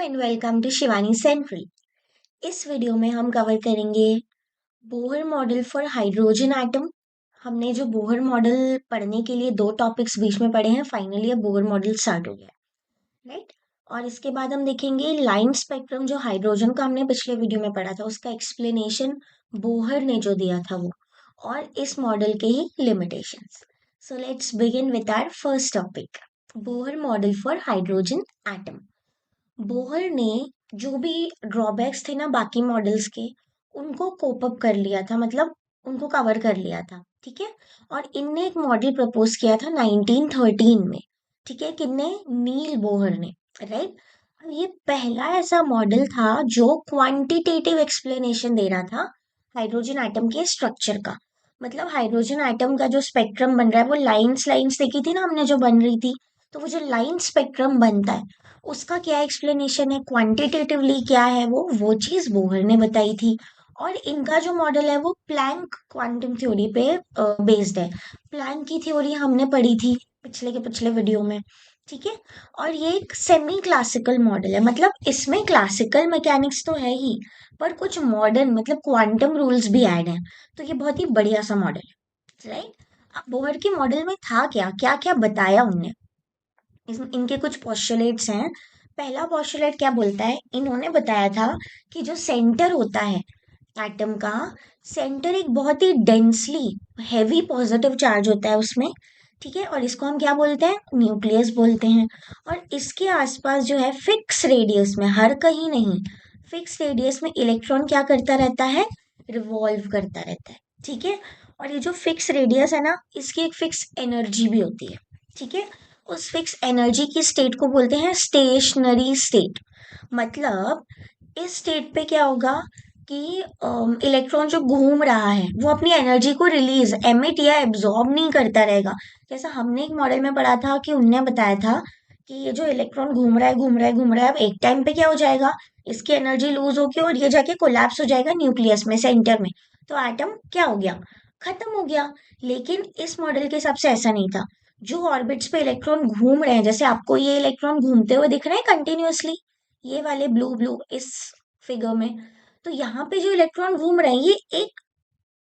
And welcome to Shivani central. इस video में हम कवर करेंगे Bohr model for hydrogen atom. हमने जो बोहर मॉडल पढ़ने के लिए दो टॉपिक्स बीच में पढ़े हैं, फाइनली अब बोहर मॉडल स्टार्ट हो गया, राइट। और इसके बाद हम देखेंगे लाइन स्पेक्ट्रम, जो हाइड्रोजन का हमने पिछले वीडियो में पढ़ा था, उसका एक्सप्लेनेशन बोहर ने जो दिया था वो, और इस मॉडल के ही limitations. So let's begin with our first topic, Bohr model for hydrogen atom. Bohr ने जो भी ड्रॉबैक्स थे ना बाकी मॉडल्स के, उनको कोप अप कर लिया था, मतलब उनको कवर कर लिया था, ठीक है। और इनने एक मॉडल प्रपोज किया था 1913 में, ठीक है। किन्ने? नील बोहर ने, राइट। अब ये पहला ऐसा मॉडल था जो क्वांटिटेटिव एक्सप्लेनेशन दे रहा था हाइड्रोजन एटम के स्ट्रक्चर का। मतलब हाइड्रोजन एटम का जो स्पेक्ट्रम बन रहा है, वो लाइंस लाइंस देखी थी ना हमने जो बन रही थी, तो वो जो लाइन स्पेक्ट्रम बनता है उसका क्या एक्सप्लेनेशन है, क्वांटिटेटिवली क्या है वो चीज बोहर ने बताई थी। और इनका जो मॉडल है वो प्लैंक क्वांटम थ्योरी पे बेस्ड है। प्लैंक की थ्योरी हमने पढ़ी थी पिछले के पिछले वीडियो में, ठीक है। और ये एक सेमी क्लासिकल मॉडल है, मतलब इसमें क्लासिकल मैकेनिक्स तो है ही, पर कुछ मॉडर्न मतलब क्वांटम रूल्स भी ऐड हैं। तो ये बहुत ही बढ़िया सा मॉडल है, राइट। अब बोहर के मॉडल में था क्या क्या क्या बताया उनने, इनके कुछ पॉस्टुलेट्स हैं। पहला पॉस्टुलेट क्या बोलता है, इन्होंने बताया था कि जो सेंटर होता है एटम का, सेंटर एक बहुत ही डेंसली हैवी पॉजिटिव चार्ज होता है उसमें, ठीक है। और इसको हम क्या बोलते हैं? न्यूक्लियस बोलते हैं। और इसके आसपास जो है फिक्स रेडियस में, हर कहीं नहीं, फिक्स रेडियस में इलेक्ट्रॉन क्या करता रहता है? रिवॉल्व करता रहता है, ठीक है। और ये जो फिक्स रेडियस है ना, इसकी एक फिक्स एनर्जी भी होती है, ठीक है। उस फिक्स एनर्जी की स्टेट को बोलते हैं स्टेशनरी स्टेट। मतलब इस स्टेट पे क्या होगा कि इलेक्ट्रॉन जो घूम रहा है वो अपनी एनर्जी को रिलीज, एमिट या एब्जॉर्ब नहीं करता रहेगा। जैसा हमने एक मॉडल में पढ़ा था कि उनने बताया था कि ये जो इलेक्ट्रॉन घूम रहा है घूम रहा है घूम रहा है, अब एक टाइम पे क्या हो जाएगा, इसकी एनर्जी लूज होगी और ये जाके कोलैप्स हो जाएगा न्यूक्लियस में, सेंटर में। तो एटम क्या हो गया? खत्म हो गया। लेकिन इस मॉडल के हिसाब से ऐसा नहीं था। जो ऑर्बिट्स पे इलेक्ट्रॉन घूम रहे हैं, जैसे आपको ये इलेक्ट्रॉन घूमते हुए दिख रहे हैं कंटिन्यूअसली, ये वाले ब्लू ब्लू इस फिगर में, तो यहाँ पे जो इलेक्ट्रॉन घूम रहे हैं ये एक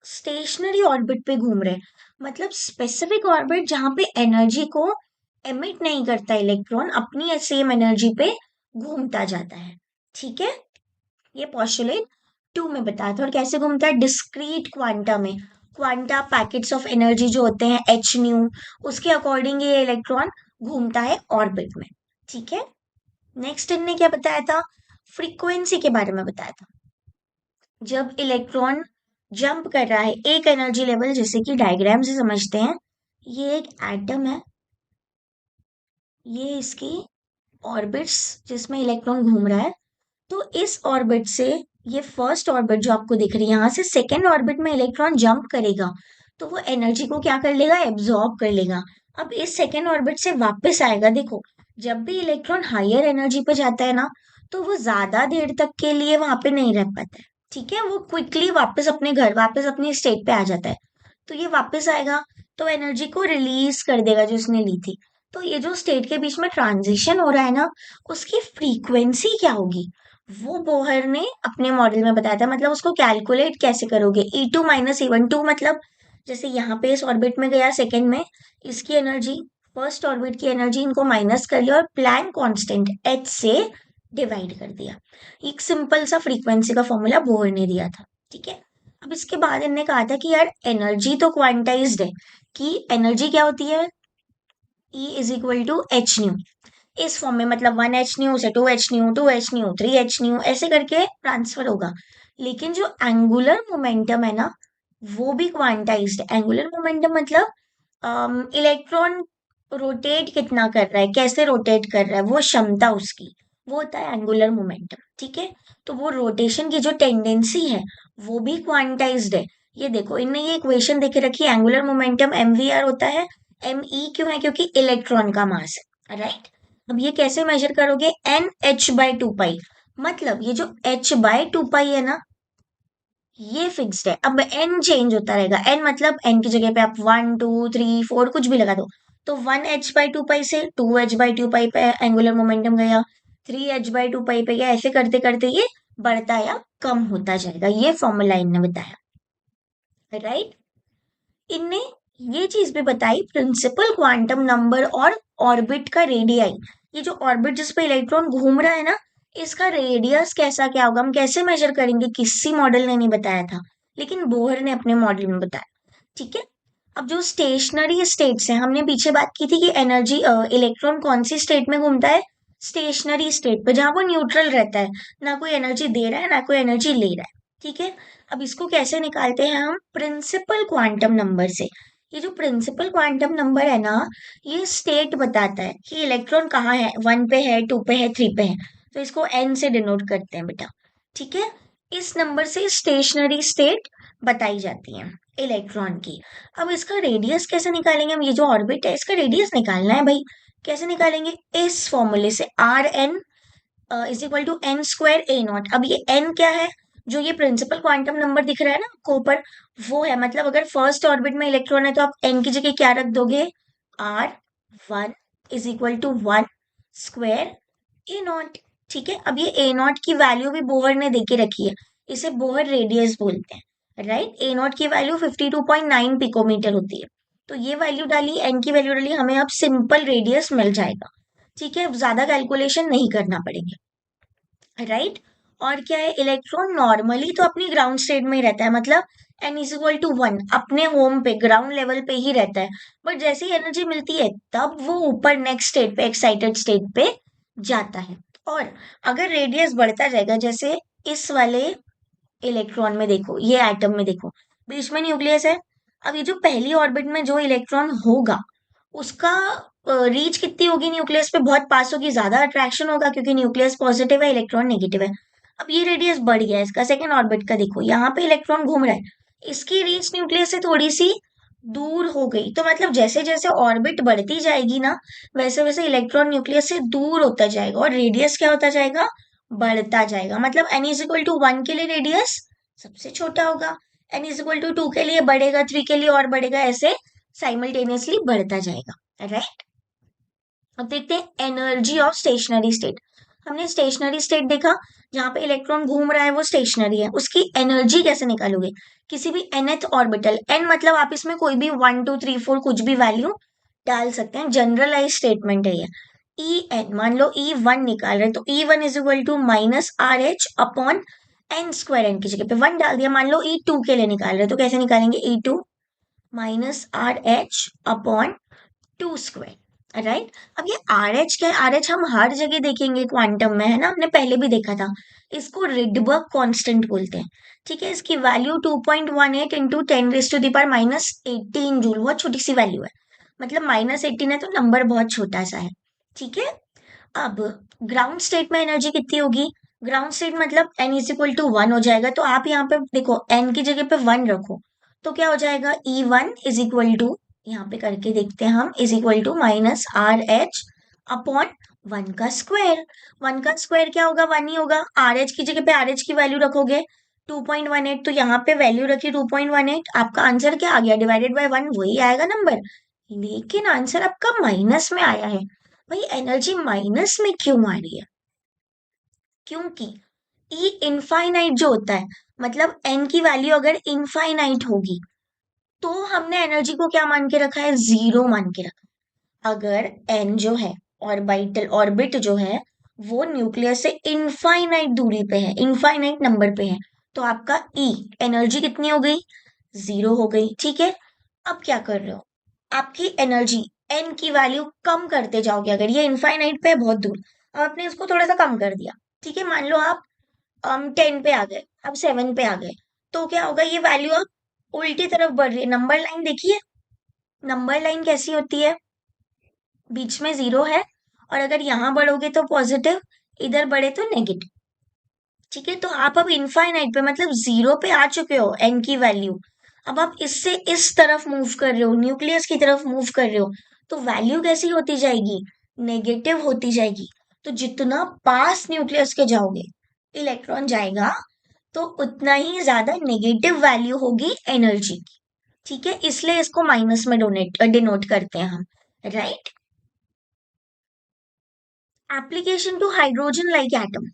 स्टेशनरी ऑर्बिट पे घूम रहे हैं। मतलब स्पेसिफिक ऑर्बिट जहाँ पे एनर्जी को एमिट नहीं करता इलेक्ट्रॉन, अपनी सेम एनर्जी पे घूमता जाता है, ठीक है। ये पॉस्टुलेट 2 में बताया था। और कैसे घूमता है? डिस्क्रीट क्वांटा में, क्वांटा पैकेट्स ऑफ एनर्जी जो होते हैं एच न्यू, उसके अकॉर्डिंग ये इलेक्ट्रॉन घूमता है ऑर्बिट में, ठीक है। नेक्स्ट इनने क्या बताया था? फ्रीक्वेंसी के बारे में बताया था। जब इलेक्ट्रॉन जंप कर रहा है एक एनर्जी लेवल, जैसे कि डायग्राम से समझते हैं, ये एक एटम है, ये इसकी ऑर्बिट्स जिसमें इलेक्ट्रॉन घूम रहा है। तो इस ऑर्बिट से, ये फर्स्ट ऑर्बिट जो आपको दिख रही है, यहाँ से सेकेंड ऑर्बिट में इलेक्ट्रॉन जंप करेगा, तो वो एनर्जी को क्या कर लेगा? एब्जॉर्ब कर लेगा। अब इस सेकेंड ऑर्बिट से वापस आएगा। देखो, जब भी इलेक्ट्रॉन हायर एनर्जी पे जाता है ना, तो वो ज्यादा देर तक के लिए वहां पे नहीं रह पाता है, ठीक है। वो क्विकली वापस अपने घर, वापस अपनी स्टेट पे आ जाता है। तो ये वापस आएगा तो एनर्जी को रिलीज कर देगा जो इसने ली थी। तो ये जो स्टेट के बीच में ट्रांजिशन हो रहा है ना, उसकी फ्रीक्वेंसी क्या होगी, वो बोहर ने अपने मॉडल में बताया था। मतलब उसको कैलकुलेट कैसे करोगे, E2 माइनस E1 मतलब जैसे यहाँ पे इस ऑर्बिट में गया सेकेंड में, इसकी एनर्जी, फर्स्ट ऑर्बिट की एनर्जी, इनको माइनस कर लिया और प्लैंक कांस्टेंट H से डिवाइड कर दिया। एक सिंपल सा फ्रीक्वेंसी का फॉर्मूला बोहर ने दिया था, ठीक है। अब इसके बाद इन्होंने कहा था कि यार एनर्जी तो क्वांटाइज्ड है, कि एनर्जी क्या होती है, E is equal to h nu, इस फॉर्म में, मतलब 1 h न्यू से 2 h nu, 2 h nu, 3 h nu, ऐसे करके ट्रांसफर होगा। लेकिन जो एंगुलर मोमेंटम है ना, वो भी क्वांटाइज्ड है। एंगुलर मोमेंटम मतलब इलेक्ट्रॉन रोटेट कितना कर रहा है, कैसे रोटेट कर रहा है, वो क्षमता उसकी, वो होता है एंगुलर मोमेंटम, ठीक है। तो वो रोटेशन की जो टेंडेंसी है वो भी क्वांटाइज्ड है। ये देखो, इनने ये इक्वेशन देके रखी है, एंगुलर मोमेंटम mvr होता है। me क्यों है? क्योंकि इलेक्ट्रॉन का मास है, राइट। अब ये कैसे मेजर करोगे? एन एच बाई टू पाई, मतलब ये जो h बाई टू पाई है ना, ये फिक्स्ड है। अब n चेंज होता रहेगा, n मतलब n की जगह पे आप 1 2 3 4 कुछ भी लगा दो, तो 1 h बाई टू पाई से 2 h बाई टू पाई पे एंगुलर मोमेंटम गया, 3h/2 पाई पे गया, ऐसे करते करते ये बढ़ता या कम होता जाएगा। ये फॉर्मूला इनने बताया, राइट। इनने ये चीज भी बताई, प्रिंसिपल क्वांटम नंबर और ऑर्बिट का रेडियाई। ये जो ऑर्बिट जिस पे इलेक्ट्रॉन घूम रहा है ना, इसका रेडियस कैसा क्या होगा, हम कैसे मेजर करेंगे, किसी मॉडल ने नहीं बताया था, लेकिन बोहर ने अपने मॉडल में बताया। ठीक है। अब जो स्टेशनरी स्टेट्स हैं, हमने पीछे बात की थी कि एनर्जी इलेक्ट्रॉन कौन सी स्टेट में घूमता है, स्टेशनरी स्टेट पे, जहां वो न्यूट्रल रहता है, ना कोई एनर्जी दे रहा है ना कोई एनर्जी ले रहा है। ठीक है। अब इसको कैसे निकालते हैं हम, प्रिंसिपल क्वांटम नंबर से। ये जो प्रिंसिपल क्वांटम नंबर है ना, ये स्टेट बताता है कि इलेक्ट्रॉन कहाँ है, 1 पे है, 2 पे है, 3 पे है। तो इसको n से डिनोट करते हैं बेटा। ठीक है। इस नंबर से स्टेशनरी स्टेट बताई जाती है इलेक्ट्रॉन की। अब इसका रेडियस कैसे निकालेंगे हम, ये जो ऑर्बिट है इसका रेडियस निकालना है भाई। कैसे निकालेंगे, इस फॉर्मूले से, Rn is equal to n² A0। अब ये n क्या है, जो ये प्रिंसिपल क्वांटम नंबर दिख रहा है ना आपको ऊपर, वो है, मतलब अगर फर्स्ट ऑर्बिट में इलेक्ट्रॉन है तो आप n की जगह क्या रख दोगे, R1 is equal to 1² A0। ठीक है। अब ये A0 की वैल्यू भी बोहर ने देके रखी है, इसे बोहर रेडियस बोलते हैं, राइट। A0 की वैल्यू 52.9 पिकोमीटर होती है। तो ये वैल्यू डाली, n की वैल्यू डाली, हमें अब सिंपल रेडियस मिल जाएगा। ठीक है। अब ज्यादा कैलकुलेशन नहीं करना पड़ेगा, राइट। और क्या है, इलेक्ट्रॉन नॉर्मली तो अपनी ग्राउंड स्टेट में ही रहता है, मतलब n इज इक्वल टू 1 अपने होम पे ग्राउंड लेवल पे ही रहता है। बट जैसे ही एनर्जी मिलती है तब वो ऊपर नेक्स्ट स्टेट पे, एक्साइटेड स्टेट पे जाता है। और अगर रेडियस बढ़ता जाएगा, जैसे इस वाले इलेक्ट्रॉन में देखो, ये एटम में देखो, बीच में न्यूक्लियस है। अब ये जो पहली ऑर्बिट में जो इलेक्ट्रॉन होगा, उसका रीच कितनी होगी न्यूक्लियस पे, बहुत पास होगी, ज्यादा अट्रैक्शन होगा, क्योंकि न्यूक्लियस पॉजिटिव है, इलेक्ट्रॉन नेगेटिव है। अब ये रेडियस बढ़ गया इसका, सेकेंड ऑर्बिट का देखो, यहाँ पे इलेक्ट्रॉन घूम रहा है, इसकी रीच न्यूक्लियस से थोड़ी सी दूर हो गई। तो मतलब जैसे जैसे ऑर्बिट बढ़ती जाएगी ना, वैसे वैसे इलेक्ट्रॉन न्यूक्लियस से दूर होता जाएगा और रेडियस क्या होता जाएगा, बढ़ता जाएगा। मतलब n इज इक्वल टू 1 के लिए रेडियस सबसे छोटा होगा, n इज इक्वल टू 2 के लिए बढ़ेगा, 3 के लिए और बढ़ेगा, ऐसे साइमल्टेनियसली बढ़ता जाएगा, राइट। अब देखते हैं एनर्जी ऑफ स्टेशनरी स्टेट। हमने स्टेशनरी स्टेट देखा, जहां पे इलेक्ट्रॉन घूम रहा है वो स्टेशनरी है, उसकी एनर्जी कैसे निकालोगे, किसी भी nth ऑर्बिटल, n मतलब आप इसमें कोई भी 1 2 3 4 कुछ भी वैल्यू डाल सकते हैं, जनरलाइज स्टेटमेंट है ये। ई एन, मान लो E1 निकाल रहे हैं, तो E1 is equal to -RH upon n² n की जगह पे 1 डाल दिया। मान लो E2 के लिए निकाल रहे हैं, तो कैसे निकालेंगे, E2 -RH अपॉन 2², राइट। अब ये RH क्या है, RH हम हर जगह देखेंगे क्वांटम में, है ना, हमने पहले भी देखा था। इसको रिडबर्ग कांस्टेंट बोलते हैं। ठीक है। इसकी वैल्यू 2.18 इंटू 10⁻⁻18 जूल, बहुत छोटी सी वैल्यू है, मतलब -18 है तो नंबर बहुत छोटा सा है। ठीक है। अब ग्राउंड स्टेट में एनर्जी कितनी होगी, ग्राउंड स्टेट मतलब n इज इक्वल टू 1 हो जाएगा, तो आप यहाँ पे देखो n की जगह पे 1 रखो, तो क्या हो जाएगा, E1 इज इक्वल टू, यहाँ पे करके देखते हैं हम, is equal to -RH upon 1 का स्क्वायर। 1 का स्क्वायर क्या होगा, 1 ही होगा। RH की जगह पे RH की वैल्यू रखोगे 2.18, तो यहाँ पे वैल्यू रखी 2.18, आपका आंसर क्या आ गया, डिवाइडेड बाय 1 वही आएगा नंबर, लेकिन आंसर आपका माइनस में आया है। भाई एनर्जी माइनस में क्यों आ रही है, क्योंकि E इनफाइनाइट जो होता है, मतलब n की वैल्यू अगर इनफाइनाइट होगी, तो हमने एनर्जी को क्या मान के रखा है, 0 मान के रखा है। अगर n जो है, ऑर्बिटल ऑर्बिट जो है, वो न्यूक्लियस से इनफाइनाइट दूरी पे है, इनफाइनाइट नंबर पे है, तो आपका E एनर्जी कितनी हो गई, 0 हो गई। ठीक है। अब क्या कर रहे हो, आपकी एनर्जी n की वैल्यू कम करते जाओगे, अगर ये इनफाइनाइट पे है बहुत दूर, अब आपने इसको थोड़ा सा कम कर दिया। ठीक है। मान लो आप 10 पे आ गए, अब 7 पे आ गए, तो क्या होगा, ये वैल्यू अब उल्टी तरफ बढ़ रही है। नंबर लाइन देखिए, नंबर लाइन कैसी होती है, बीच में 0 है, और अगर यहाँ बढ़ोगे तो पॉजिटिव, इधर बढ़े तो नेगेटिव। ठीक है। तो आप अब इनफाइनाइट पे, मतलब 0 पे आ चुके हो n की वैल्यू, अब आप इससे इस तरफ मूव कर रहे हो, न्यूक्लियस की तरफ मूव कर रहे हो, तो वैल्यू कैसी होती जाएगी, नेगेटिव होती जाएगी। तो जितना पास न्यूक्लियस के जाओगे इलेक्ट्रॉन जाएगा, तो उतना ही ज्यादा नेगेटिव वैल्यू होगी एनर्जी की। ठीक है। इसलिए इसको माइनस में डोनेट डिनोट करते हैं हम, right. Application to hydrogen like atom.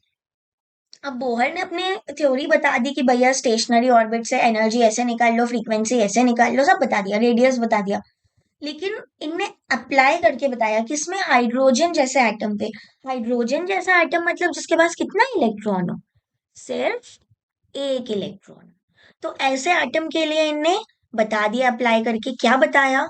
अब बोहर ने अपने थ्योरी बता दी कि भैया स्टेशनरी ऑर्बिट से एनर्जी ऐसे निकाल लो, फ्रीक्वेंसी ऐसे निकाल लो, सब बता दिया, रेडियस बता दिया। लेकिन इनने अप्लाई करके बताया कि इसमें हाइड्रोजन जैसे एटम पे। हाइड्रोजन जैसा एटम मतलब जिसके पास कितना इलेक्ट्रॉन हो? सिर्फ एक इलेक्ट्रॉन। तो ऐसे एटम के लिए इनने बता दिया अप्लाई करके। क्या बताया?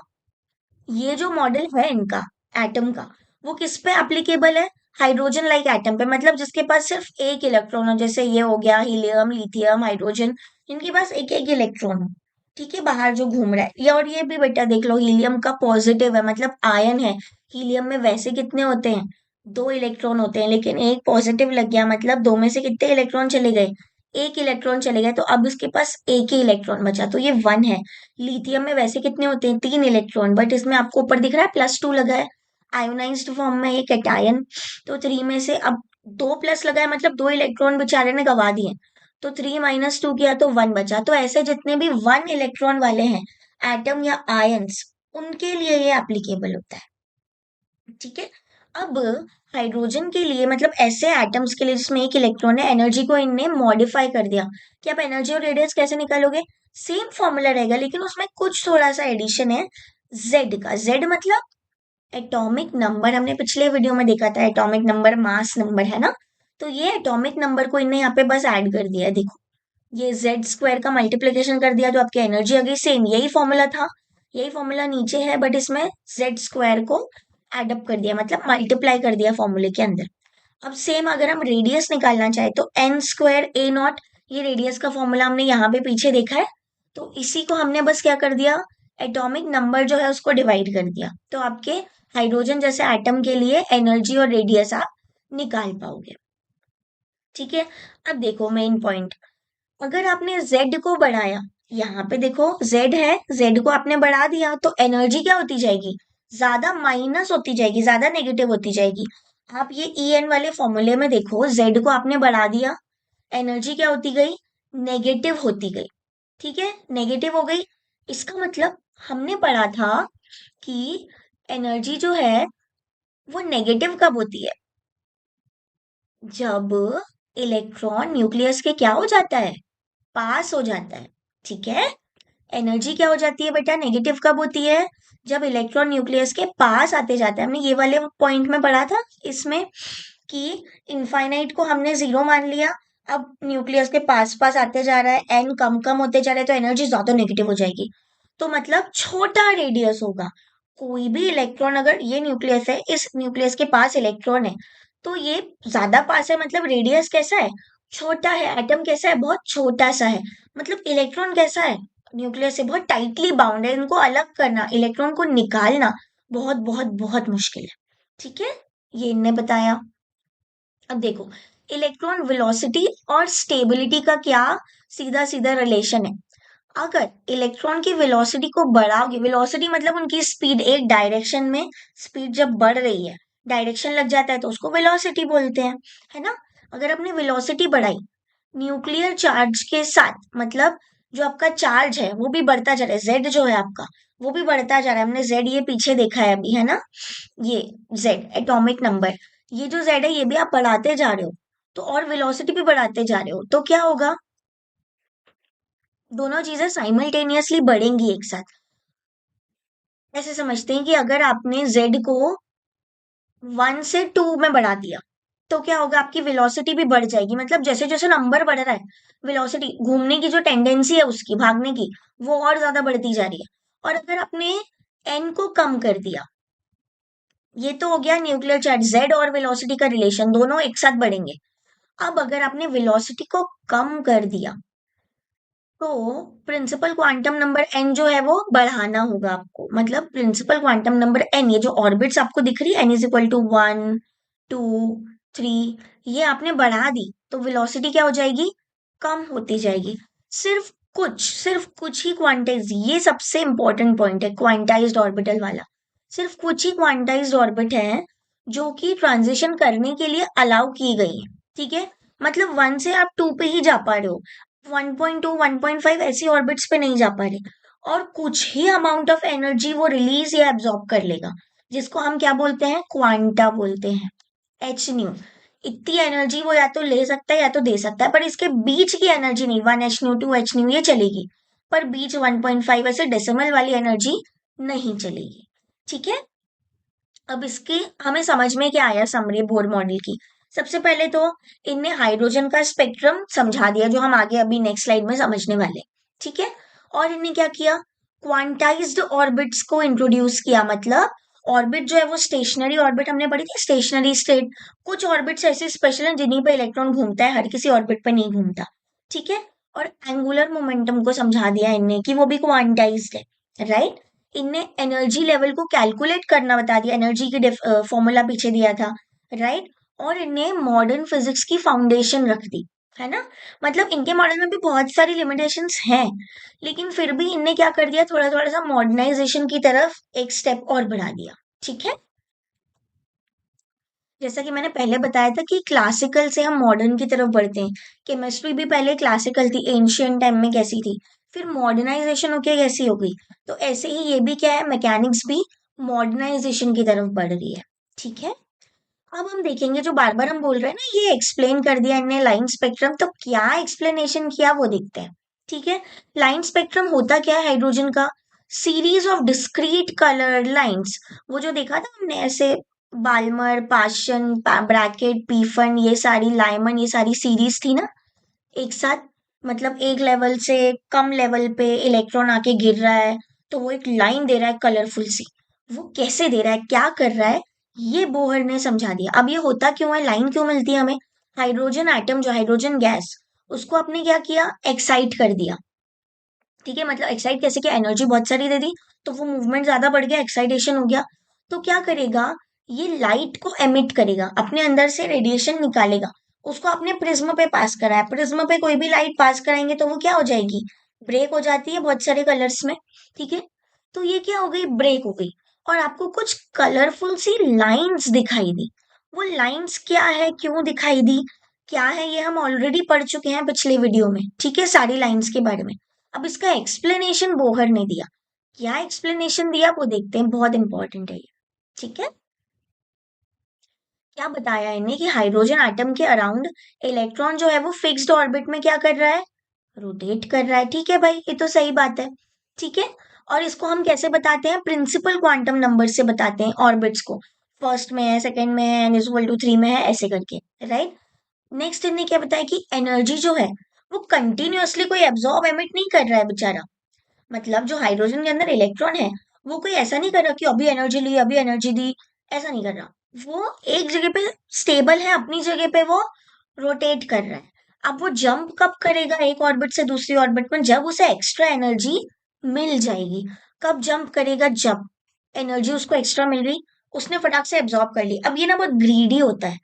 ये जो मॉडल है इनका एटम का, वो किस पे एप्लीकेबल है? हाइड्रोजन लाइक एटम पे, मतलब जिसके पास सिर्फ एक इलेक्ट्रॉन हो, जैसे ये हो गया हीलियम, लिथियम, हाइड्रोजन, इनके पास एक एक इलेक्ट्रॉन हो। ठीक है, बाहर जो घूम रहा है ये, और ये भी बेटा देख लो, हीलियम का पॉजिटिव है मतलब आयन है। हीलियम में वैसे कितने होते हैं? दो इलेक्ट्रॉन होते हैं, लेकिन एक पॉजिटिव लग गया मतलब दो में से कितने इलेक्ट्रॉन चले गए? एक इलेक्ट्रॉन चले गए, तो अब इसके पास एक ही इलेक्ट्रॉन बचा, तो ये वन है। लिथियम में वैसे कितने होते हैं? तीन इलेक्ट्रॉन, बट इसमें आपको ऊपर दिख रहा है +2 लगा है। आयोनाइज्ड फॉर्म में ये कैटायन। तो 3 में से अब दो प्लस लगा है मतलब दो इलेक्ट्रॉन बेचारे ने गवा दिए। तो 3 - 2 किया तो 1 बचा। तो ऐसे जितने भी 1 इलेक्ट्रॉन वाले हैं एटम या आयंस, उनके लिए ये एप्लीकेबल होता है। ठीक है। अब हाइड्रोजन के लिए मतलब ऐसे एटम्स के लिए जिसमें एक इलेक्ट्रॉन है, एनर्जी को इनने मॉडिफाई कर दिया कि आप एनर्जी और रेडियस कैसे निकालोगे? सेम फॉर्मूला रहेगा, लेकिन उसमें कुछ थोड़ा सा एडिशन है। जेड का, जेड मतलब एटॉमिक नंबर। हमने पिछले वीडियो में देखा था एटॉमिक नंबर मास नंबर है ना। तो ये एटॉमिक नंबर को इनने यहाँ पे बस ऐड कर दिया है, देखो। ये जेड स्क्वायर का मल्टीप्लीकेशन कर दिया तो आपकी एनर्जी आ गई। सेम यही फॉर्मूला था, यही फॉर्मूला नीचे है, बट इसमें जेड स्क्वायर को एडअप कर दिया, मतलब मल्टीप्लाई कर दिया फॉर्मूले के अंदर। अब सेम अगर हम रेडियस निकालना चाहे तो n² a0, ये रेडियस का फॉर्मूला हमने यहाँ पे पीछे देखा है। तो इसी को हमने बस क्या कर दिया, एटॉमिक नंबर जो है उसको डिवाइड कर दिया, तो आपके हाइड्रोजन जैसे एटम के लिए एनर्जी और रेडियस आप निकाल पाओगे। ठीक है। अब देखो मेन पॉइंट, अगर आपने z को बढ़ाया, यहाँ पे देखो z है, z को आपने बढ़ा दिया तो एनर्जी क्या होती जाएगी? ज्यादा माइनस होती जाएगी, ज्यादा नेगेटिव होती जाएगी। आप ये En वाले फॉर्मूले में देखो, z को आपने बढ़ा दिया, एनर्जी क्या होती गई? नेगेटिव होती गई। ठीक है, नेगेटिव हो गई। इसका मतलब हमने पढ़ा था कि एनर्जी जो है वो नेगेटिव कब होती है? जब इलेक्ट्रॉन न्यूक्लियस के क्या हो जाता है? पास हो जाता है। ठीक है। एनर्जी क्या हो जाती है बेटा? नेगेटिव कब होती है? जब इलेक्ट्रॉन न्यूक्लियस के पास आते जाता है। हमने ये वाले पॉइंट में पढ़ा था इसमें कि इनफाइनाइट को हमने जीरो मान लिया। अब न्यूक्लियस के पास पास आते जा रहा है, एन कम कम होते जा रहे हैं, तो एनर्जी ज्यादा नेगेटिव हो जाएगी। तो मतलब छोटा रेडियस होगा। कोई भी इलेक्ट्रॉन, अगर ये न्यूक्लियस है, इस न्यूक्लियस के पास इलेक्ट्रॉन है, तो ये ज्यादा पास है, मतलब रेडियस कैसा है? छोटा है। एटम कैसा है? बहुत छोटा सा है। मतलब इलेक्ट्रॉन कैसा है? न्यूक्लियस से बहुत टाइटली बाउंड है। इनको अलग करना, इलेक्ट्रॉन को निकालना बहुत बहुत बहुत मुश्किल है। ठीक है, ये इनने बताया। अब देखो, इलेक्ट्रॉन वेलोसिटी और स्टेबिलिटी का क्या सीधा सीधा रिलेशन है। अगर इलेक्ट्रॉन की वेलोसिटी को बढ़ाओगे, वेलोसिटी मतलब उनकी स्पीड, एक डायरेक्शन में स्पीड जब बढ़ रही है, डायरेक्शन लग जाता है तो उसको वेलोसिटी बोलते हैं, है ना। अगर आपने वेलोसिटी बढ़ाई न्यूक्लियर चार्ज के साथ, मतलब जो आपका चार्ज है वो भी बढ़ता जा रहा है, जेड जो है आपका वो भी बढ़ता जा रहा है। हमने जेड ये पीछे देखा है अभी, है ना। ये जेड एटॉमिक नंबर, ये जो जेड है ये भी आप बढ़ाते जा रहे हो, तो और वेलोसिटी भी बढ़ाते जा रहे हो, तो क्या होगा? दोनों चीजें साइमल्टेनियसली बढ़ेंगी एक साथ। ऐसे समझते हैं कि अगर आपने जेड को 1 से 2 में बढ़ा दिया, तो क्या होगा? आपकी वेलोसिटी भी बढ़ जाएगी, मतलब जैसे जैसे नंबर बढ़ रहा है, वेलोसिटी घूमने की जो टेंडेंसी है उसकी, भागने की, वो और ज्यादा बढ़ती जा रही है। और अगर आपने एन को कम कर दिया, ये तो हो गया न्यूक्लियर चार्ज, जेड और वेलोसिटी का रिलेशन, दोनों एक साथ बढ़ेंगे। अब अगर आपने वेलोसिटी को कम कर दिया, तो प्रिंसिपल क्वांटम नंबर एन जो है वो बढ़ाना होगा आपको। मतलब प्रिंसिपल क्वांटम नंबर एन, ये जो ऑर्बिट्स आपको दिख रही है, n = 1 2 3, ये आपने बढ़ा दी तो वेलोसिटी क्या हो जाएगी? कम होती जाएगी। सिर्फ कुछ ही क्वांटाइज, ये सबसे इंपॉर्टेंट पॉइंट है क्वांटाइज्ड ऑर्बिटल वाला। सिर्फ कुछ ही क्वांटाइज्ड ऑर्बिट है जो कि ट्रांजिशन करने के लिए अलाउ की गई है। ठीक है, मतलब 1 से आप 2 पे ही जा पा रहे हो, 1.2 1.5 ऐसी ऑर्बिट्स पे नहीं जा पा रहे। और कुछ ही अमाउंट ऑफ एनर्जी वो रिलीज या एब्जॉर्ब कर लेगा, जिसको हम क्या बोलते हैं? क्वांटा बोलते हैं। H इतनी एनर्जी वो या तो ले सकता है या तो दे सकता है, पर इसके बीच की एनर्जी नहीं, 1 H टू H ये चलेगी, पर बीच 1.5 ऐसे डेसिमल वाली एनर्जी नहीं चलेगी। ठीक है, अब इसके हमें समझ में क्या आया समरी बोर मॉडल की। सबसे पहले तो इनने हाइड्रोजन का स्पेक्ट्रम समझा दिया, जो हम आगे अभी नेक्स्ट स्लाइड में समझने वाले। ठीक है, और इनने क्या किया, क्वांटाइज्ड ऑर्बिट्स को इंट्रोड्यूस किया। मतलब ऑर्बिट जो है वो स्टेशनरी ऑर्बिट हमने पढ़ी थी, स्टेशनरी स्टेट। कुछ ऑर्बिट्स ऐसे स्पेशल हैं जिन्हीं पे इलेक्ट्रॉन घूमता है, हर किसी ऑर्बिट पे नहीं घूमता। ठीक है, और एंगुलर मोमेंटम को समझा दिया इनने कि वो भी क्वांटाइज्ड है, राइट। इनने एनर्जी लेवल को कैलकुलेट करना बता दिया, एनर्जी की फॉर्मूला पीछे दिया था, राइट। और इनने मॉडर्न फिजिक्स की फाउंडेशन रख दी, है ना। मतलब इनके मॉडल में भी बहुत सारी लिमिटेशंस हैं, लेकिन फिर भी इनने क्या कर दिया, थोड़ा थोड़ा सा मॉडर्नाइजेशन की तरफ एक स्टेप और बढ़ा दिया। ठीक है, जैसा कि मैंने पहले बताया था कि क्लासिकल से हम मॉडर्न की तरफ बढ़ते हैं। केमिस्ट्री भी पहले क्लासिकल थी, एंशियंट टाइम में कैसी थी, फिर मॉडर्नाइजेशन होके कैसी हो गई। तो ऐसे ही ये भी क्या है, मैकेनिक्स भी मॉडर्नाइजेशन की तरफ बढ़ रही है। ठीक है, अब हम देखेंगे जो बार बार हम बोल रहे हैं ना, ये एक्सप्लेन कर दिया इनने लाइन स्पेक्ट्रम, तो क्या एक्सप्लेनेशन किया वो देखते हैं। ठीक है, लाइन स्पेक्ट्रम होता क्या है हाइड्रोजन का, series of discrete colour lines. वो जो देखा था हमने ऐसे, बाल्मर, पाशन, ब्रैकेट, पीफन, ये सारी लाइमन, ये सारी सीरीज थी ना एक साथ। मतलब एक लेवल से कम लेवल पे इलेक्ट्रॉन आके गिर रहा है, तो वो एक लाइन दे रहा है कलरफुल सी। वो कैसे दे रहा है, क्या कर रहा है, ये बोहर ने समझा दिया। अब ये होता क्यों है, लाइन क्यों मिलती है हमें, हाइड्रोजन एटम जो हाइड्रोजन गैस, उसको आपने क्या किया, एक्साइट कर दिया। ठीक है, मतलब एक्साइट कैसे किया, एनर्जी बहुत सारी दे दी, तो वो मूवमेंट ज्यादा बढ़ गया, एक्साइटेशन हो गया। तो क्या करेगा, ये लाइट को एमिट करेगा, अपने अंदर से रेडिएशन निकालेगा, उसको अपने प्रिज्म पे पास कराया। प्रिज्म पे कोई भी लाइट पास कराएंगे तो वो क्या हो जाएगी, ब्रेक हो जाती है बहुत सारे कलर्स में। ठीक है, तो ये क्या हो गई, ब्रेक हो गई, और आपको कुछ कलरफुल सी लाइंस दिखाई दी। वो लाइंस क्या है, क्यों दिखाई दी, क्या है, ये हम ऑलरेडी पढ़ चुके हैं पिछले वीडियो में। ठीक है, सारी लाइंस के बारे में। अब इसका एक्सप्लेनेशन बोहर ने दिया। क्या एक्सप्लेनेशन दिया वो देखते हैं, बहुत इंपॉर्टेंट है ये। ठीक है, क्या बताया इन्हें कि हाइड्रोजन एटम के अराउंड इलेक्ट्रॉन जो है वो फिक्स्ड ऑर्बिट में क्या कर रहा है, रोटेट कर रहा है। ठीक है भाई, ये तो सही बात है। ठीक है, और इसको हम कैसे बताते हैं, प्रिंसिपल क्वांटम नंबर से बताते हैं ऑर्बिट्स को। फर्स्ट में है, सेकंड में है, n = 3 में है, ऐसे करके, राइट। नेक्स्ट इन्हें क्या बताया कि एनर्जी जो है वो कंटिन्यूअसली कोई एब्जॉर्ब एमिट नहीं कर रहा है बेचारा। मतलब जो हाइड्रोजन के अंदर इलेक्ट्रॉन है, वो कोई ऐसा नहीं कर रहा कि अभी एनर्जी ली अभी एनर्जी दी, ऐसा नहीं कर रहा। वो एक जगह पे स्टेबल है, अपनी जगह पे वो रोटेट कर रहा है। अब वो जंप कब करेगा एक ऑर्बिट से दूसरी ऑर्बिट में, जब उसे एक्स्ट्रा एनर्जी मिल जाएगी। कब जंप करेगा, जब एनर्जी उसको एक्स्ट्रा मिल गई, उसने फटाक से एब्जॉर्ब कर ली। अब ये ना बहुत ग्रीडी होता है।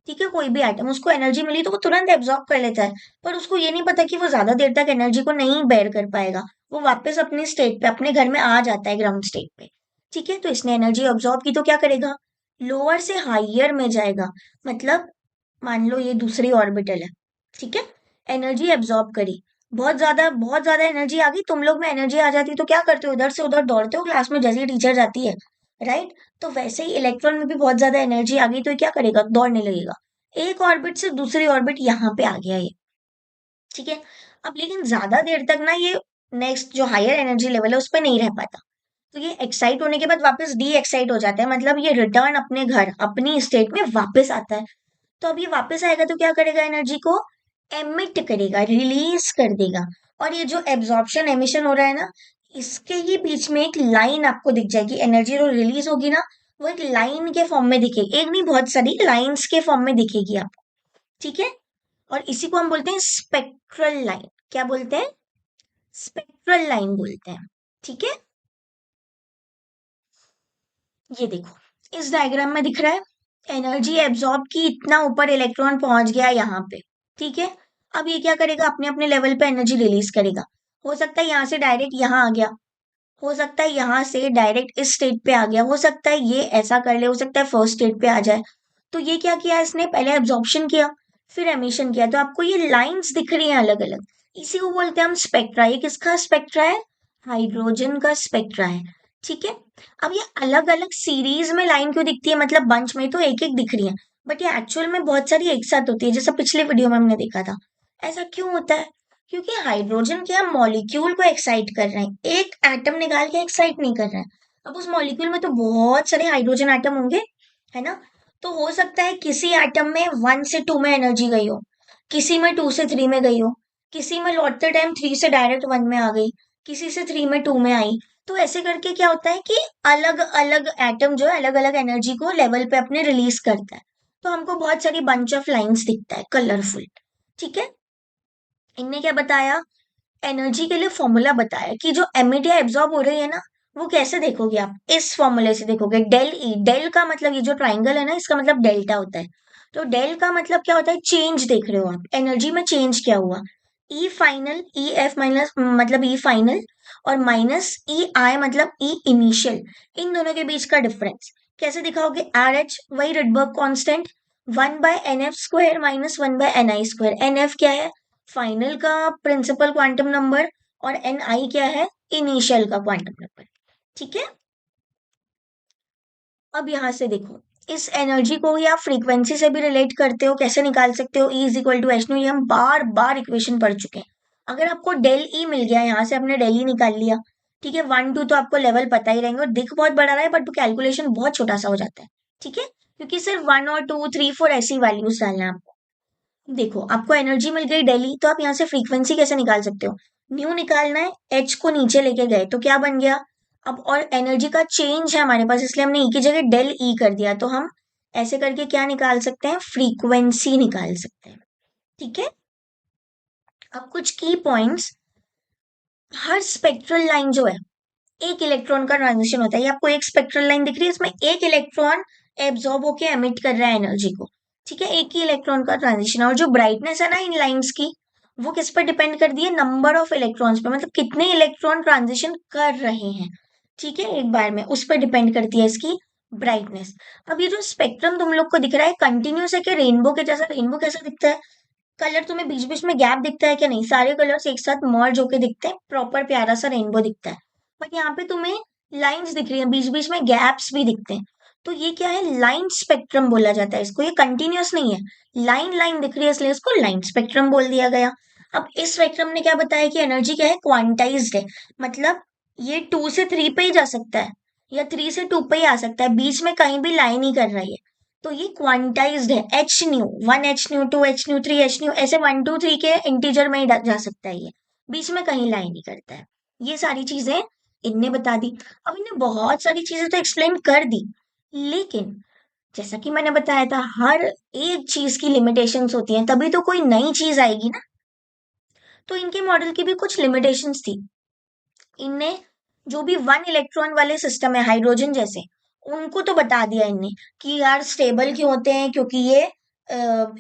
ठीक है, कोई भी आइटम उसको एनर्जी मिली तो वो तुरंत एब्जॉर्ब कर लेता है, पर उसको ये नहीं पता कि वो ज्यादा देर तक एनर्जी को नहीं बेयर कर पाएगा। वो वापस अपने स्टेट पे, अपने घर में आ जाता है, ग्राउंड स्टेट पे। ठीक है, तो इसने एनर्जी ऑब्जॉर्व की तो क्या करेगा, लोअर से हाइयर में जाएगा। मतलब मान लो ये दूसरी ऑर्बिटल है, ठीक है, एनर्जी एब्जॉर्ब करी, बहुत ज्यादा एनर्जी आ गई, तुम लोग में एनर्जी आ जाती तो क्या करते हो, इधर से उधर दौड़ते हो क्लास में जैसे ही टीचर जाती है, राइट। तो वैसे ही इलेक्ट्रॉन में भी बहुत ज्यादा एनर्जी आ गई तो ये क्या करेगा, दौड़ने लगेगा। एक ऑर्बिट से दूसरी ऑर्बिट यहाँ पे आ गया ये। ठीक है, अब लेकिन ज्यादा देर तक ना ये नेक्स्ट जो हायर एनर्जी लेवल है उस पर नहीं रह पाता। तो ये एक्साइट होने के बाद वापस डी एक्साइट हो जाता है, मतलब ये रिटर्न अपने घर अपनी स्टेट में वापस आता है। तो अब ये वापस आएगा तो क्या करेगा, एनर्जी को एमिट करेगा, रिलीज कर देगा। और ये जो एब्जॉर्प्शन एमिशन हो रहा है ना, इसके ही बीच में एक लाइन आपको दिख जाएगी, एनर्जी जो रिलीज होगी ना, वो एक लाइन के फॉर्म में दिखेगी, एक नहीं बहुत सारी लाइंस के फॉर्म में दिखेगी आपको। ठीक है, और इसी को हम बोलते हैं स्पेक्ट्रल लाइन। क्या बोलते हैं, स्पेक्ट्रल लाइन बोलते हैं। ठीक है, ये देखो इस डायग्राम में दिख रहा है, एनर्जी एब्जॉर्ब की, इतना ऊपर इलेक्ट्रॉन पहुंच गया यहाँ पे। ठीक है, अब ये क्या करेगा, अपने अपने लेवल पे एनर्जी रिलीज करेगा। हो सकता है यहाँ से डायरेक्ट यहाँ आ गया, हो सकता है यहाँ से डायरेक्ट इस स्टेट पे आ गया, हो सकता है ये ऐसा कर ले, हो सकता है फर्स्ट स्टेट पे आ जाए। तो ये क्या किया इसने, पहले एब्जॉर्प्शन किया, फिर एमिशन किया, तो आपको ये लाइंस दिख रही हैं अलग अलग। इसी को बोलते हैं हम स्पेक्ट्रा। ये किसका स्पेक्ट्रा है, हाइड्रोजन का स्पेक्ट्रा है। ठीक है, अब ये अलग अलग सीरीज में लाइन क्यों दिखती है, मतलब बंच में तो एक एक दिख रही है, बट ये एक्चुअल में बहुत सारी एक साथ होती है, जैसा पिछले वीडियो में हमने देखा था। ऐसा क्यों होता है? क्योंकि हाइड्रोजन क्या मॉलिक्यूल को एक्साइट कर रहे हैं, एक एटम निकाल के एक्साइट नहीं कर रहे हैं। अब उस मॉलिक्यूल में तो बहुत सारे हाइड्रोजन एटम होंगे, है ना? तो हो सकता है किसी एटम में 1 से 2 में एनर्जी गई हो, किसी में 2 से 3 में गई हो, किसी में लौटते टाइम 3 से डायरेक्ट 1 में आ गई, किसी से 3 में 2 में आई। तो ऐसे करके क्या होता है कि अलग अलग एटम जो है अलग अलग एनर्जी को लेवल पे अपने रिलीज करता है। तो हमको बहुत सारी बंच ऑफ लाइंस दिखता है कलरफुल। ठीक है। इनने क्या बताया? एनर्जी के लिए फॉर्मूला बताया कि जो एमिट या एब्जॉर्ब हो रही है ना, वो कैसे देखोगे आप? इस फॉर्मूले से देखोगे। डेल ई, डेल का मतलब ये जो ट्राइंगल है ना, इसका मतलब डेल्टा होता है। तो डेल का मतलब क्या होता है? चेंज देख रहे हो आप, एनर्जी में चेंज क्या हुआ। ई फाइनल, ई एफ माइनस मतलब ई फाइनल, और माइनस ई आई मतलब ई इनिशियल। इन दोनों के बीच का डिफरेंस कैसे दिखाओगे? आर एच, वही Rydberg constant, 1/nf² minus 1/ni²। N F क्या है? फाइनल का प्रिंसिपल क्वांटम नंबर, और एन आई क्या है? इनिशियल का क्वांटम नंबर। ठीक है। अब यहां से देखो, इस एनर्जी को या फ्रीक्वेंसी से भी रिलेट करते हो, कैसे निकाल सकते हो? E is equal to h nu, ये हम बार बार इक्वेशन पढ़ चुके हैं। अगर आपको डेल ई मिल गया, यहां से आपने डेल ई निकाल लिया, ठीक है। 1 2 तो आपको लेवल पता ही रहेंगे, और दिख बहुत बड़ा रहा है बट कैलकुलेशन बहुत छोटा सा हो जाता है। ठीक है, क्योंकि सिर्फ 1 और 2 3 4 ऐसी वैल्यूज डालना है आपको। देखो, आपको एनर्जी मिल गई डेली, तो आप यहाँ से फ्रीक्वेंसी कैसे निकाल सकते हो? न्यू निकालना है, एच को नीचे लेके गए तो क्या बन गया? अब और एनर्जी का चेंज है हमारे पास, इसलिए हमने ई की जगह डेल ई कर दिया। तो हम ऐसे करके क्या निकाल सकते हैं? फ्रीक्वेंसी निकाल सकते हैं। ठीक है। अब कुछ की पॉइंट्स। हर स्पेक्ट्रल लाइन जो है, एक इलेक्ट्रॉन का ट्रांजिशन होता है। ये आपको एक स्पेक्ट्रल लाइन दिख रही है, इसमें एक इलेक्ट्रॉन एब्जॉर्ब होके एमिट कर रहा है एनर्जी को। ठीक है, एक ही इलेक्ट्रॉन का ट्रांजिशन। और जो ब्राइटनेस है ना इन लाइंस की, वो किस पर डिपेंड कर दी है? नंबर ऑफ इलेक्ट्रॉन्स पे, मतलब कितने इलेक्ट्रॉन ट्रांजिशन कर रहे हैं। ठीक है, एक बार में उस पर डिपेंड करती है इसकी ब्राइटनेस। अब ये जो स्पेक्ट्रम तुम लोग को दिख रहा है कंटिन्यूस है कि रेनबो के जैसा? रेनबो कैसा दिखता है? कलर तुम्हें बीच बीच में गैप दिखता है क्या? नहीं, सारे कलर्स एक साथ मर्ज होके दिखते हैं, प्रॉपर प्यारा सा रेनबो दिखता है। बट यहाँ पे तुम्हें लाइंस दिख रही है, बीच बीच में गैप्स भी दिखते हैं। तो ये क्या है? लाइन स्पेक्ट्रम बोला जाता है इसको। ये कंटिन्यूअस नहीं है, लाइन लाइन दिख रही है, इसलिए इसको लाइन स्पेक्ट्रम बोल दिया गया। अब इस स्पेक्ट्रम ने क्या बताया कि एनर्जी क्या है? क्वांटाइज्ड है। मतलब ये 2 से 3 पे ही जा सकता है, या 3 से 2 पे ही आ सकता है, बीच में कहीं भी लाइन ही कर रही है। तो ये क्वांटाइज्ड है। H new, 1 H nu, 2 H nu, 3 H nu, ऐसे 1 2 3 के इंटीजर में ही जा सकता है ये, बीच में कहीं लाइन नहीं करता है। ये सारी चीजें इनने बता दी। अब इन्हें बहुत सारी चीजें तो एक्सप्लेन कर दी, लेकिन जैसा कि मैंने बताया था, हर एक चीज की लिमिटेशंस होती हैं, तभी तो कोई नई चीज आएगी ना। तो इनके मॉडल की भी कुछ लिमिटेशंस थी। इनने जो भी 1 इलेक्ट्रॉन वाले सिस्टम है हाइड्रोजन जैसे, उनको तो बता दिया इनने कि यार स्टेबल क्यों होते हैं, क्योंकि ये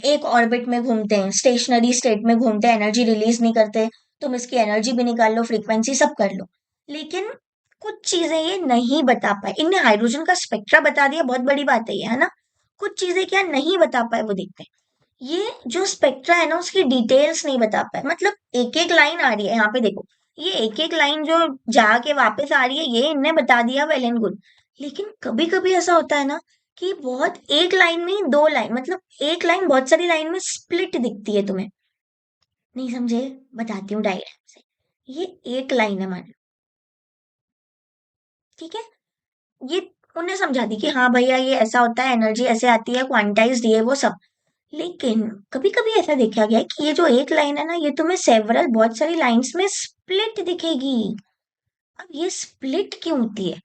एक ऑर्बिट में घूमते हैं, स्टेशनरी स्टेट में घूमते हैं, एनर्जी रिलीज नहीं करते। तुम इसकी एनर्जी भी निकाल लो, फ्रीक्वेंसी सब कर लो, लेकिन कुछ चीजें ये नहीं बता पाए। इनने हाइड्रोजन का स्पेक्ट्रा बता दिया, बहुत बड़ी बात है ये, है ना? कुछ चीजें क्या नहीं बता पाए, वो देखते हैं। ये जो स्पेक्ट्रा है ना, उसकी डिटेल्स नहीं बता पाए। मतलब एक एक लाइन आ रही है, यहाँ पे देखो, ये एक एक लाइन जो जाके वापस आ रही है, ये इनने बता दिया, वेल एंड गुड। लेकिन कभी कभी ऐसा होता है ना कि बहुत एक लाइन में ही दो लाइन, मतलब एक लाइन बहुत सारी लाइन में स्प्लिट दिखती है तुम्हें। नहीं समझे? बताती हूँ डायग्राम से। ये एक लाइन है मान लो, ठीक है। ये उन्हें समझा दी कि हाँ भैया ये ऐसा होता है, एनर्जी ऐसे आती है, क्वांटाइज्ड ये वो सब। लेकिन कभी कभी ऐसा देखा गया है कि ये जो एक लाइन है ना, ये तुम्हें सेवरल बहुत सारी लाइंस में स्प्लिट दिखेगी। अब ये स्प्लिट क्यों होती है,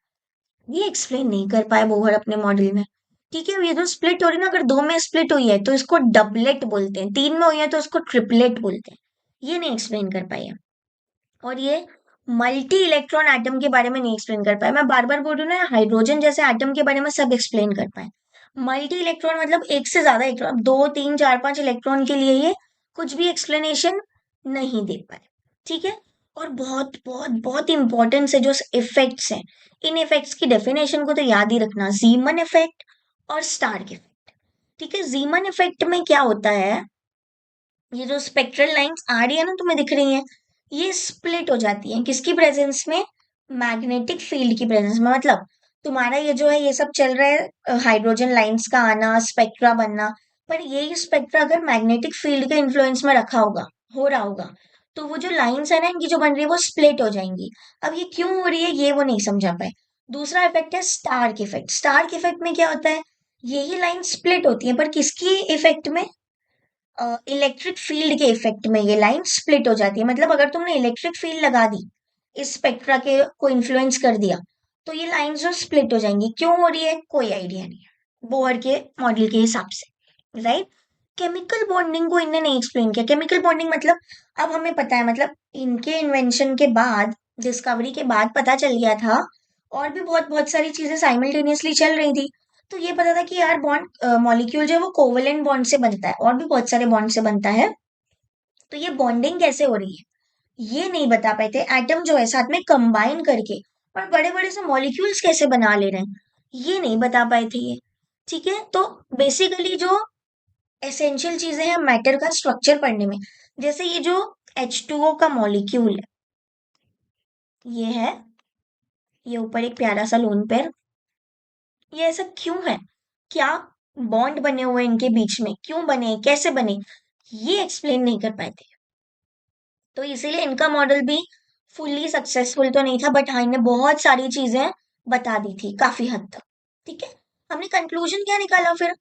ये एक्सप्लेन नहीं कर पाए बोहर अपने मॉडल में। ठीक है, ये जो स्प्लिट हो रही है ना, अगर दो में स्प्लिट हुई है तो इसको डबलेट बोलते हैं, तीन में हुई है तो इसको ट्रिपलेट बोलते हैं। ये नहीं एक्सप्लेन कर पाए हैं। और ये मल्टी इलेक्ट्रॉन एटम के बारे में नहीं एक्सप्लेन कर पाए। मैं बार बार बोल रही हूँ ना, हाइड्रोजन जैसे एटम के बारे में सब एक्सप्लेन कर पाए। मल्टी इलेक्ट्रॉन मतलब एक से ज्यादा इलेक्ट्रॉन, 2 3 4 5 इलेक्ट्रॉन के लिए ये कुछ भी एक्सप्लेनेशन नहीं दे पाए। ठीक है। और बहुत बहुत बहुत इंपॉर्टेंट है जो इफेक्ट्स हैं, इन इफेक्ट्स की डेफिनेशन को तो याद ही रखना, जीमन इफेक्ट और स्टार्क इफेक्ट। ठीक है, जीमन इफेक्ट में क्या होता है? ये जो स्पेक्ट्रल लाइंस आ रही है ना, तुम्हें दिख रही हैं, ये स्प्लिट हो जाती हैं किसकी प्रेजेंस में? मैग्नेटिक फील्ड की प्रेजेंस में। मतलब तुम्हारा ये जो है ये सब चल रहा है हाइड्रोजन लाइंस का आना, स्पेक्ट्रा बनना, पर ये स्पेक्ट्रा अगर मैग्नेटिक फील्ड के इन्फ्लुएंस में रखा होगा, हो रहा होगा, तो वो जो लाइंस है ना इनकी जो बन रही है वो स्प्लिट हो जाएंगी। अब ये क्यों हो रही है ये वो नहीं समझा पाए। दूसरा इफेक्ट है स्टार्क इफेक्ट। स्टार्क इफेक्ट में क्या होता है, यही लाइन स्प्लिट होती है पर किसकी इफेक्ट में, इलेक्ट्रिक फील्ड के इफेक्ट में ये लाइन स्प्लिट हो जाती है। मतलब अगर तुमने इलेक्ट्रिक फील्ड लगा दी, इस स्पेक्ट्रा के को इन्फ्लुएंस कर दिया, तो ये लाइंस जो स्प्लिट हो जाएंगी। क्यों हो रही है कोई आइडिया नहीं है बोहर के मॉडल के हिसाब से, राइट। केमिकल बॉन्डिंग को इनने नहीं एक्सप्लेन किया। केमिकल बॉन्डिंग मतलब अब हमें पता है, मतलब इनके इन्वेंशन के बाद, डिस्कवरी के बाद पता चल गया था, और भी बहुत बहुत सारी चीजें साइमल्टेनियसली चल रही थी। तो ये पता था कि यार बॉन्ड मॉलिक्यूल जो है वो कोवेलेंट बॉन्ड से बनता है और भी बहुत सारे बॉन्ड से बनता है। तो ये बॉन्डिंग कैसे हो रही है ये नहीं बता पाए थे। एटम जो है साथ में कंबाइन करके और बड़े बड़े से मॉलिक्यूल्स कैसे बना ले रहे हैं ये नहीं बता पाए थे ये। ठीक है, तो बेसिकली जो एसेंशियल चीजें हैं मैटर का स्ट्रक्चर पढ़ने में, जैसे ये जो H2O का मॉलिक्यूल है, ये है, ये ऊपर एक प्यारा सा लोन पेयर, ये ऐसा क्यों है, क्या बॉन्ड बने हुए हैं इनके बीच में, क्यों बने, कैसे बने, ये एक्सप्लेन नहीं कर पाए थे। तो इसीलिए इनका मॉडल भी फुल्ली सक्सेसफुल तो नहीं था, बट हाँ इन्हें बहुत सारी चीजें बता दी थी काफी हद तक। ठीक है, हमने कंक्लूजन क्या निकाला फिर,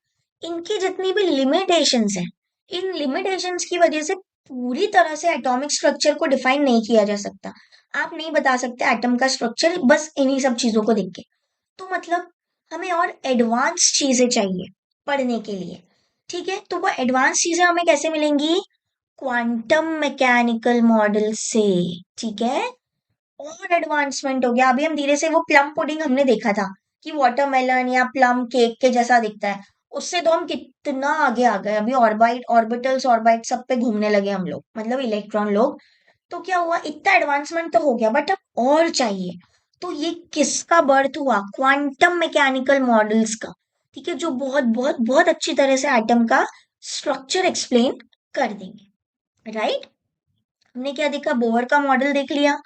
इनकी जितनी भी लिमिटेशंस हैं, इन लिमिटेशंस की वजह से पूरी तरह से एटॉमिक स्ट्रक्चर को डिफाइन नहीं किया जा सकता। आप नहीं बता सकते एटम का स्ट्रक्चर बस इन्हीं सब चीजों को देख के। तो मतलब हमें और एडवांस चीजें चाहिए पढ़ने के लिए। ठीक है, तो वो एडवांस चीजें हमें कैसे मिलेंगी, क्वांटम मैकेनिकल मॉडल से। ठीक है, और एडवांसमेंट हो गया। अभी हम धीरे से वो प्लम पुडिंग हमने देखा था कि वाटरमेलन या प्लम केक के जैसा दिखता है, उससे तो हम कितना आगे आ गए। अभी ऑर्बिट ऑर्बिटल्स ऑर्बिट सब पे घूमने लगे हम लोग, मतलब इलेक्ट्रॉन लोग। तो क्या हुआ, इतना एडवांसमेंट तो हो गया बट अब और चाहिए। तो ये किसका बर्थ हुआ, क्वांटम मैकेनिकल मॉडल्स का। ठीक है, जो बहुत बहुत बहुत अच्छी तरह से एटम का स्ट्रक्चर एक्सप्लेन कर देंगे, राइट। हमने क्या देखा, बोहर का मॉडल देख लिया,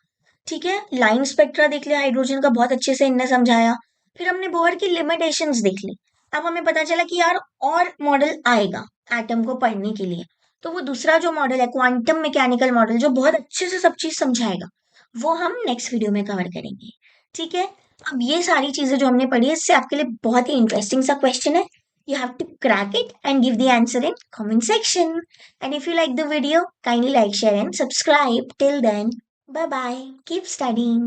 ठीक है, लाइन स्पेक्ट्रा देख लिया, हाइड्रोजन का बहुत अच्छे से इनने समझाया। फिर हमने बोहर की लिमिटेशंस देख ली। अब हमें पता चला कि यार और मॉडल आएगा एटम को पढ़ने के लिए। तो वो दूसरा जो मॉडल है क्वांटम मैकेनिकल मॉडल, जो बहुत अच्छे से सब चीज समझाएगा, वो हम नेक्स्ट वीडियो में कवर करेंगे। ठीक है, अब ये सारी चीजें जो हमने पढ़ी है इससे आपके लिए बहुत ही इंटरेस्टिंग सा क्वेश्चन है। You have to crack it and give the answer in comment section. And if you like the video, kindly like, share and subscribe. Till then, bye bye. Keep studying.